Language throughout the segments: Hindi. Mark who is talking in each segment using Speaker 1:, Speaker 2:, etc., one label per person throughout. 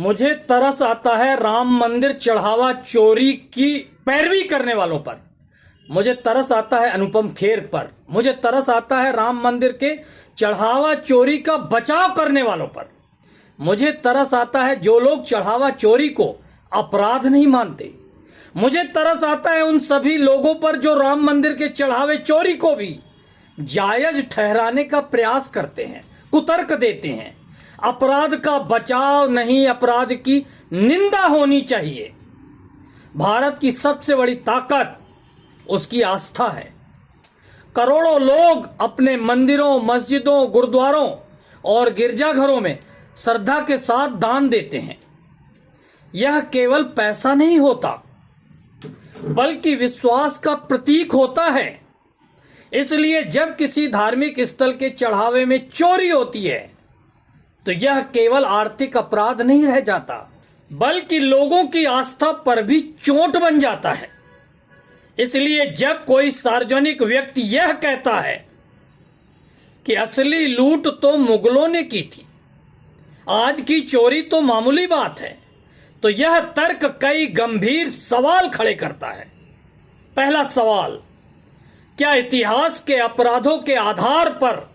Speaker 1: मुझे तरस आता है राम मंदिर चढ़ावा चोरी की पैरवी करने वालों पर। मुझे तरस आता है अनुपम खेर पर। मुझे तरस आता है राम मंदिर के चढ़ावा चोरी का बचाव करने वालों पर। मुझे तरस आता है जो लोग चढ़ावा चोरी को अपराध नहीं मानते। मुझे तरस आता है उन सभी लोगों पर जो राम मंदिर के चढ़ावे चोरी को भी जायज ठहराने का प्रयास करते हैं, कुतर्क देते हैं। अपराध का बचाव नहीं, अपराध की निंदा होनी चाहिए। भारत की सबसे बड़ी ताकत उसकी आस्था है। करोड़ों लोग अपने मंदिरों, मस्जिदों, गुरुद्वारों और गिरजाघरों में श्रद्धा के साथ दान देते हैं। यह केवल पैसा नहीं होता बल्कि विश्वास का प्रतीक होता है। इसलिए जब किसी धार्मिक स्थल के चढ़ावे में चोरी होती है तो यह केवल आर्थिक अपराध नहीं रह जाता बल्कि लोगों की आस्था पर भी चोट बन जाता है। इसलिए जब कोई सार्वजनिक व्यक्ति यह कहता है कि असली लूट तो मुगलों ने की थी, आज की चोरी तो मामूली बात है, तो यह तर्क कई गंभीर सवाल खड़े करता है। पहला सवाल, क्या इतिहास के अपराधों के आधार पर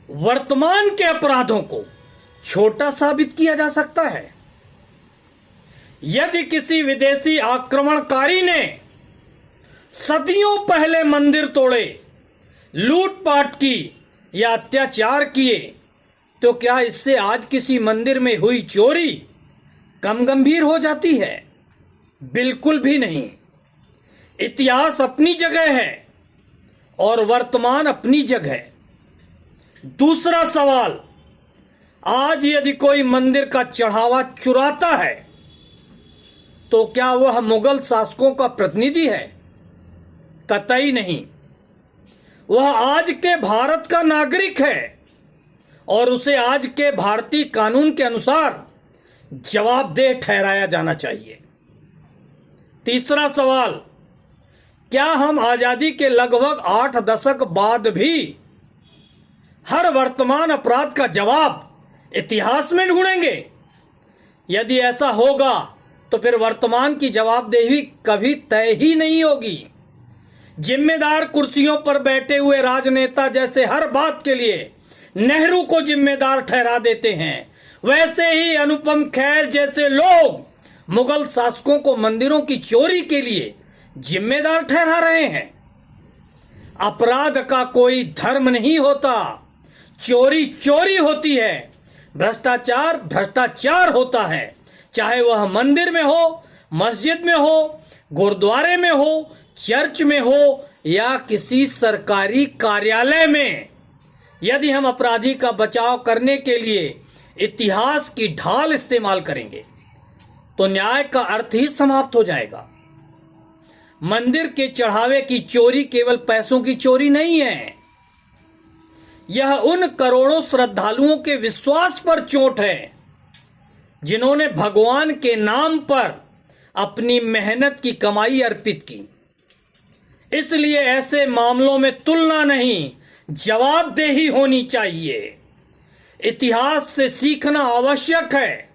Speaker 1: वर्तमान के अपराधों को छोटा साबित किया जा सकता है? यदि किसी विदेशी आक्रमणकारी ने सदियों पहले मंदिर तोड़े, लूटपाट की या अत्याचार किए, तो क्या इससे आज किसी मंदिर में हुई चोरी कम गंभीर हो जाती है? बिल्कुल भी नहीं। इतिहास अपनी जगह है और वर्तमान अपनी जगह। दूसरा सवाल, आज यदि कोई मंदिर का चढ़ावा चुराता है तो क्या वह मुगल शासकों का प्रतिनिधि है? कतई नहीं। वह आज के भारत का नागरिक है और उसे आज के भारतीय कानून के अनुसार जवाबदेह ठहराया जाना चाहिए। तीसरा सवाल, क्या हम आजादी के लगभग 8 दशक बाद भी हर वर्तमान अपराध का जवाब इतिहास में ढूंढेंगे? यदि ऐसा होगा तो फिर वर्तमान की जवाबदेही कभी तय ही नहीं होगी। जिम्मेदार कुर्सियों पर बैठे हुए राजनेता जैसे हर बात के लिए नेहरू को जिम्मेदार ठहरा देते हैं, वैसे ही अनुपम खेर जैसे लोग मुगल शासकों को मंदिरों की चोरी के लिए जिम्मेदार ठहरा रहे हैं। अपराध का कोई धर्म नहीं होता। चोरी चोरी होती है, भ्रष्टाचार भ्रष्टाचार होता है, चाहे वह मंदिर में हो, मस्जिद में हो, गुरुद्वारे में हो, चर्च में हो या किसी सरकारी कार्यालय में। यदि हम अपराधी का बचाव करने के लिए इतिहास की ढाल इस्तेमाल करेंगे तो न्याय का अर्थ ही समाप्त हो जाएगा। मंदिर के चढ़ावे की चोरी केवल पैसों की चोरी नहीं है, यह उन करोड़ों श्रद्धालुओं के विश्वास पर चोट है जिन्होंने भगवान के नाम पर अपनी मेहनत की कमाई अर्पित की। इसलिए ऐसे मामलों में तुलना नहीं, जवाबदेही होनी चाहिए। इतिहास से सीखना आवश्यक है,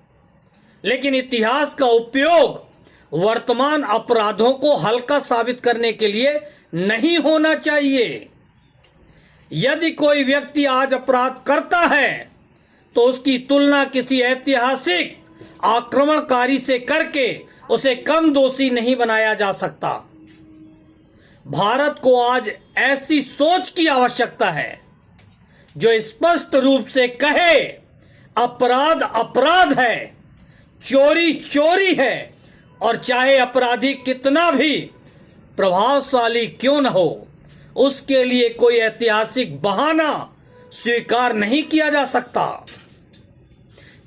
Speaker 1: लेकिन इतिहास का उपयोग वर्तमान अपराधों को हल्का साबित करने के लिए नहीं होना चाहिए। यदि कोई व्यक्ति आज अपराध करता है तो उसकी तुलना किसी ऐतिहासिक आक्रमणकारी से करके उसे कम दोषी नहीं बनाया जा सकता। भारत को आज ऐसी सोच की आवश्यकता है जो स्पष्ट रूप से कहे अपराध अपराध है, चोरी चोरी है, और चाहे अपराधी कितना भी प्रभावशाली क्यों न हो, उसके लिए कोई ऐतिहासिक बहाना स्वीकार नहीं किया जा सकता।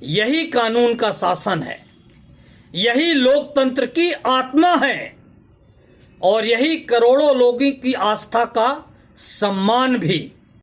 Speaker 1: यही कानून का शासन है, यही लोकतंत्र की आत्मा है और यही करोड़ों लोगों की आस्था का सम्मान भी।